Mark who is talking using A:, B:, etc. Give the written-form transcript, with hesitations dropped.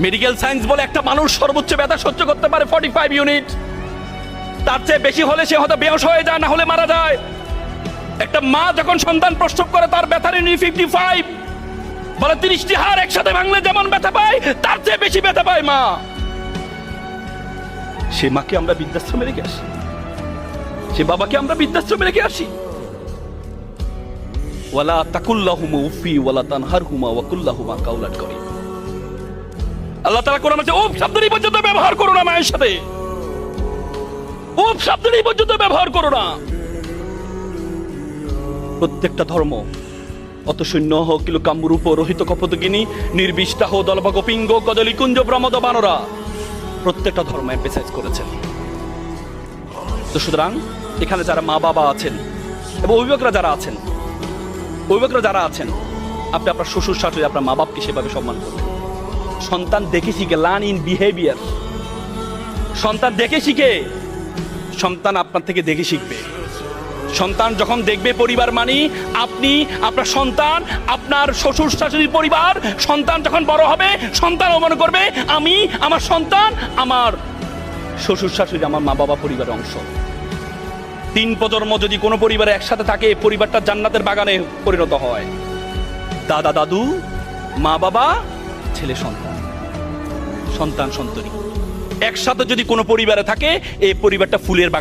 A: Medical science বলে একটা মানুষ সর্বোচ্চ ব্যথা সহ্য করতে পারে 45 ইউনিট, তার চেয়ে বেশি হলে সে হয়তো বেহুশ হয়ে যায়, না হলে মারা যায়। একটা মা যখন সন্তান প্রসব করে তার ব্যথার ইউনিট 55, বলে 30টি হাড় একসাথে ভাঙলে যেমন ব্যথা পায় তার চেয়ে বেশি ব্যথা পায় মা। সে মাকে আমরা বৃদ্ধাশ্রমে রেখে আসি, সে বাবাকে আমরা বৃদ্ধাশ্রমে রেখে আসি। ওয়ালা তাকুল্লাহুমা উফি ওয়ালা তানহারহুমা ওয়া কুল্লাহুমা কাওলান কারীম। আল্লাহ তাআলা কোরআনে বলেছে উফ শব্দটি পর্যন্ত ব্যবহার করো না মায়ের সাথে, উফ শব্দটি পর্যন্ত ব্যবহার করো না। প্রত্যেকটা ধর্ম অত সৈন্য হোক কিলো কামরূপ রোহিত কপতগিনী নির্বিষ্টাহ দলভগ পিঙ্গ কদলী কুঞ্জ প্রমদ বানরা, প্রত্যেকটা ধর্ম এমফাসাইজ করেছেন। তো সুতরাং এখানে যারা মা বাবা আছেন এবং অভিভাবকরা যারা আছেন, আপনি আপনার শ্বশুর শাশুড়ি আপনার মা বাপকে সেভাবে সম্মান করবেন। সন্তান দেখে শিখে, লার্ন ইন বিহেভিয়ার। সন্তান দেখে শিখে, সন্তান আপনার থেকে দেখে শিখবে। সন্তান যখন দেখবে পরিবার মানি আপনি, আপনার সন্তান, আপনার শ্বশুর শাশুড়ির পরিবার, সন্তান যখন বড় হবে সন্তানও মনে করবে আমি, আমার সন্তান, আমার শ্বশুর শাশুড়ি আমার মা বাবা পরিবারের অংশ। 3 প্রজন্ম যদি কোনো পরিবারে একসাথে থাকে পরিবারটা জান্নাতের বাগানে পরিণত হয়। দাদা দাদু, মা বাবা, ছেলে সন্তান, সন্তান সন্ততি একসাথে যদি কোনো পরিবারে থাকে এই পরিবারটা ফুলের বাগান।